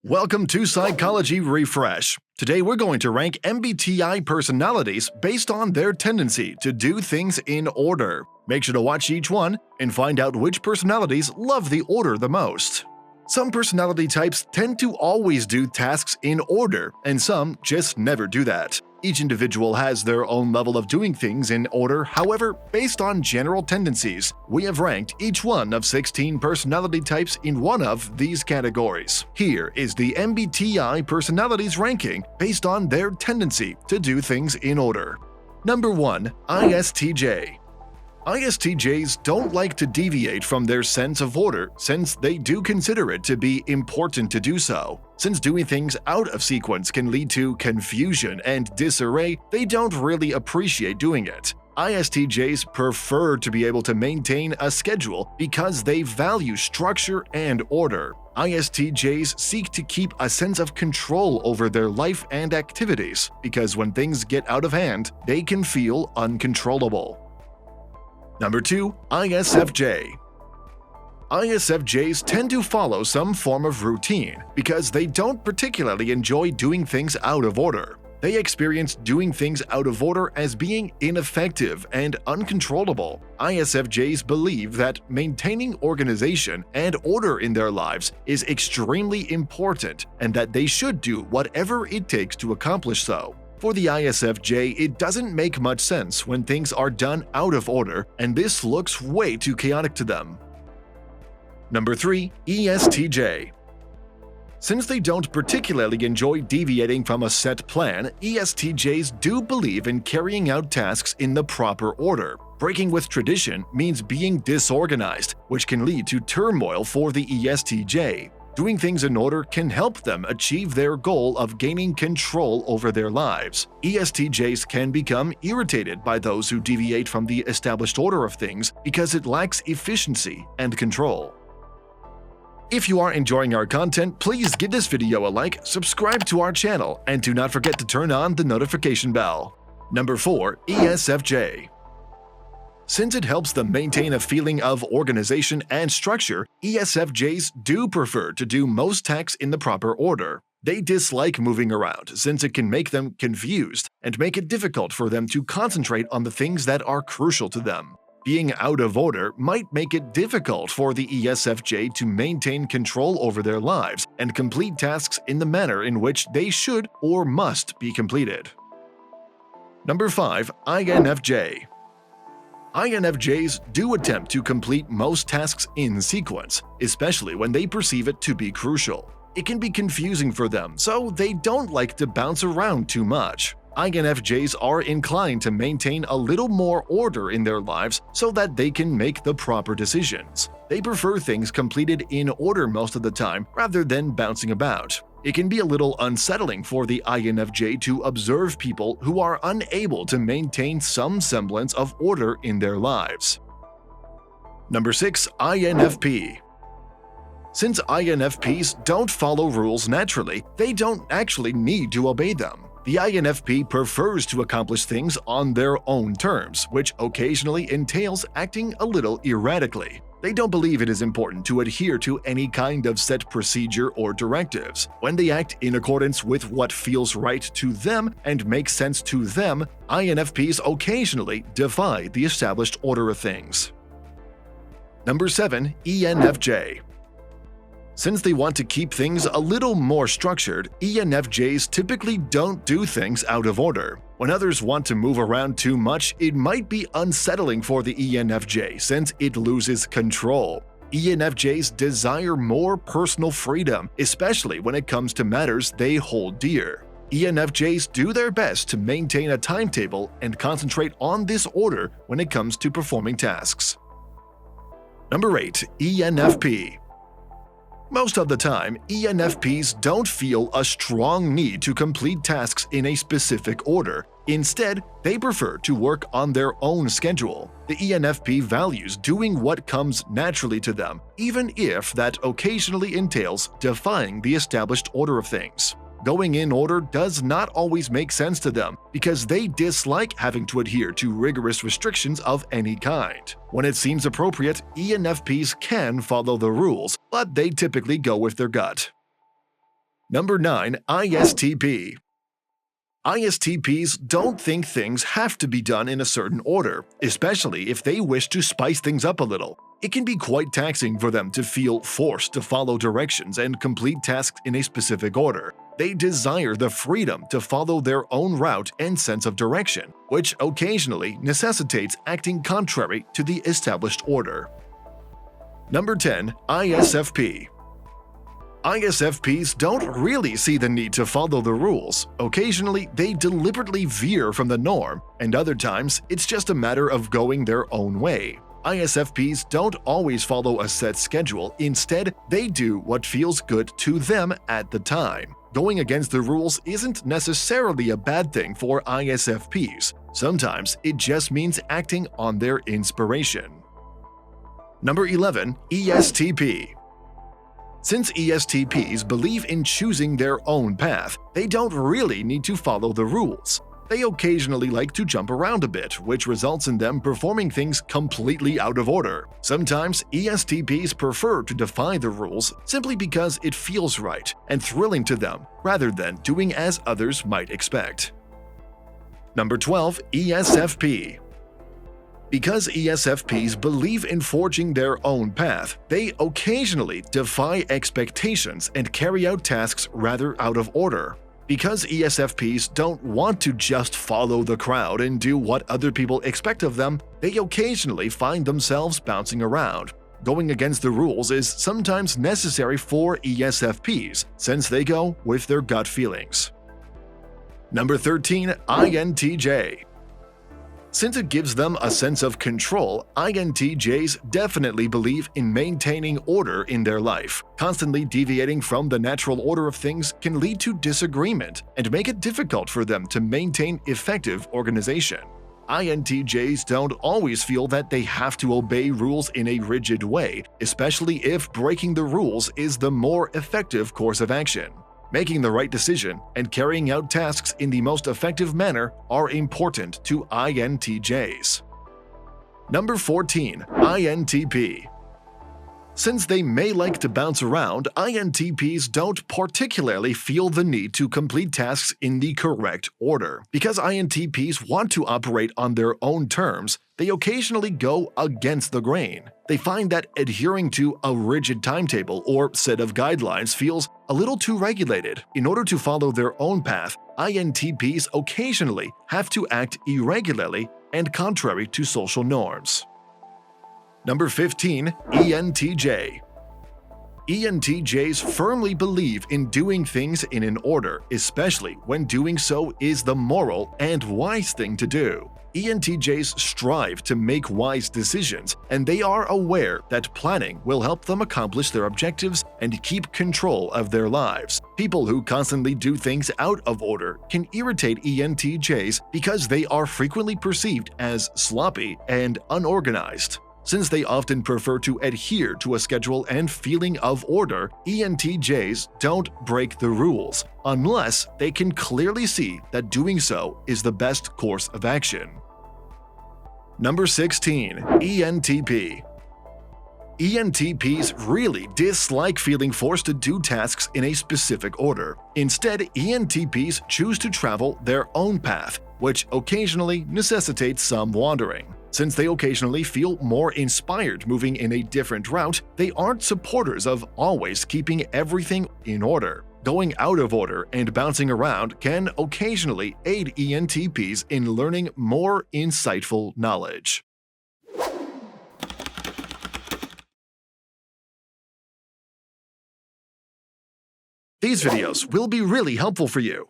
Welcome to Psychology Refresh. Today we're going to rank MBTI personalities based on their tendency to do things in order. Make sure to watch each one and find out which personalities love the order the most. Some personality types tend to always do tasks in order, and some just never do that. Each individual has their own level of doing things in order. However, based on general tendencies, we have ranked each one of 16 personality types in one of these categories. Here is the MBTI personalities ranking based on their tendency to do things in order. Number 1. ISTJ. ISTJs don't like to deviate from their sense of order since they do consider it to be important to do so. Since doing things out of sequence can lead to confusion and disarray, they don't really appreciate doing it. ISTJs prefer to be able to maintain a schedule because they value structure and order. ISTJs seek to keep a sense of control over their life and activities because when things get out of hand, they can feel uncontrollable. Number 2. ISFJ. ISFJs tend to follow some form of routine because they don't particularly enjoy doing things out of order. They experience doing things out of order as being ineffective and uncontrollable. ISFJs believe that maintaining organization and order in their lives is extremely important and that they should do whatever it takes to accomplish so. For the ISFJ, it doesn't make much sense when things are done out of order, and this looks way too chaotic to them. Number 3. ESTJ. Since they don't particularly enjoy deviating from a set plan, ESTJs do believe in carrying out tasks in the proper order. Breaking with tradition means being disorganized, which can lead to turmoil for the ESTJ. Doing things in order can help them achieve their goal of gaining control over their lives. ESTJs can become irritated by those who deviate from the established order of things because it lacks efficiency and control. If you are enjoying our content, please give this video a like, subscribe to our channel, and do not forget to turn on the notification bell. Number 4. ESFJ. Since it helps them maintain a feeling of organization and structure, ESFJs do prefer to do most tasks in the proper order. They dislike moving around since it can make them confused and make it difficult for them to concentrate on the things that are crucial to them. Being out of order might make it difficult for the ESFJ to maintain control over their lives and complete tasks in the manner in which they should or must be completed. Number 5. INFJ. INFJs do attempt to complete most tasks in sequence, especially when they perceive it to be crucial. It can be confusing for them, so they don't like to bounce around too much. INFJs are inclined to maintain a little more order in their lives so that they can make the proper decisions. They prefer things completed in order most of the time rather than bouncing about. It can be a little unsettling for the INFJ to observe people who are unable to maintain some semblance of order in their lives. Number 6. INFP. Since INFPs don't follow rules naturally, they don't actually need to obey them. The INFP prefers to accomplish things on their own terms, which occasionally entails acting a little erratically. They don't believe it is important to adhere to any kind of set procedure or directives. When they act in accordance with what feels right to them and makes sense to them, INFPs occasionally defy the established order of things. Number 7. ENFJ. Since they want to keep things a little more structured, ENFJs typically don't do things out of order. When others want to move around too much, it might be unsettling for the ENFJ since it loses control. ENFJs desire more personal freedom, especially when it comes to matters they hold dear. ENFJs do their best to maintain a timetable and concentrate on this order when it comes to performing tasks. Number 8. ENFP. Most of the time, ENFPs don't feel a strong need to complete tasks in a specific order. Instead, they prefer to work on their own schedule. The ENFP values doing what comes naturally to them, even if that occasionally entails defying the established order of things. Going in order does not always make sense to them because they dislike having to adhere to rigorous restrictions of any kind. When it seems appropriate, ENFPs can follow the rules, but they typically go with their gut. Number 9. ISTP. ISTPs don't think things have to be done in a certain order, especially if they wish to spice things up a little. It can be quite taxing for them to feel forced to follow directions and complete tasks in a specific order. They desire the freedom to follow their own route and sense of direction, which occasionally necessitates acting contrary to the established order. Number 10. ISFP. ISFPs don't really see the need to follow the rules. Occasionally, they deliberately veer from the norm, and other times, it's just a matter of going their own way. ISFPs don't always follow a set schedule. Instead, they do what feels good to them at the time. Going against the rules isn't necessarily a bad thing for ISFPs. Sometimes it just means acting on their inspiration. Number 11. ESTP. Since ESTPs believe in choosing their own path, they don't really need to follow the rules. They occasionally like to jump around a bit, which results in them performing things completely out of order. Sometimes ESTPs prefer to defy the rules simply because it feels right and thrilling to them, rather than doing as others might expect. Number 12. ESFP. Because ESFPs believe in forging their own path, they occasionally defy expectations and carry out tasks rather out of order. Because ESFPs don't want to just follow the crowd and do what other people expect of them, they occasionally find themselves bouncing around. Going against the rules is sometimes necessary for ESFPs, since they go with their gut feelings. Number 13. INTJ. Since it gives them a sense of control, INTJs definitely believe in maintaining order in their life. Constantly deviating from the natural order of things can lead to disagreement and make it difficult for them to maintain effective organization. INTJs don't always feel that they have to obey rules in a rigid way, especially if breaking the rules is the more effective course of action. Making the right decision and carrying out tasks in the most effective manner are important to INTJs. Number 14. INTP. Since they may like to bounce around, INTPs don't particularly feel the need to complete tasks in the correct order. Because INTPs want to operate on their own terms, they occasionally go against the grain. They find that adhering to a rigid timetable or set of guidelines feels a little too regulated. In order to follow their own path, INTPs occasionally have to act irregularly and contrary to social norms. Number 15. ENTJ. ENTJs firmly believe in doing things in an order, especially when doing so is the moral and wise thing to do. ENTJs strive to make wise decisions, and they are aware that planning will help them accomplish their objectives and keep control of their lives. People who constantly do things out of order can irritate ENTJs because they are frequently perceived as sloppy and unorganized. Since they often prefer to adhere to a schedule and feeling of order, ENTJs don't break the rules unless they can clearly see that doing so is the best course of action. Number 16. ENTP. ENTPs really dislike feeling forced to do tasks in a specific order. Instead, ENTPs choose to travel their own path, which occasionally necessitates some wandering. Since they occasionally feel more inspired moving in a different route, they aren't supporters of always keeping everything in order. Going out of order and bouncing around can occasionally aid ENTPs in learning more insightful knowledge. These videos will be really helpful for you.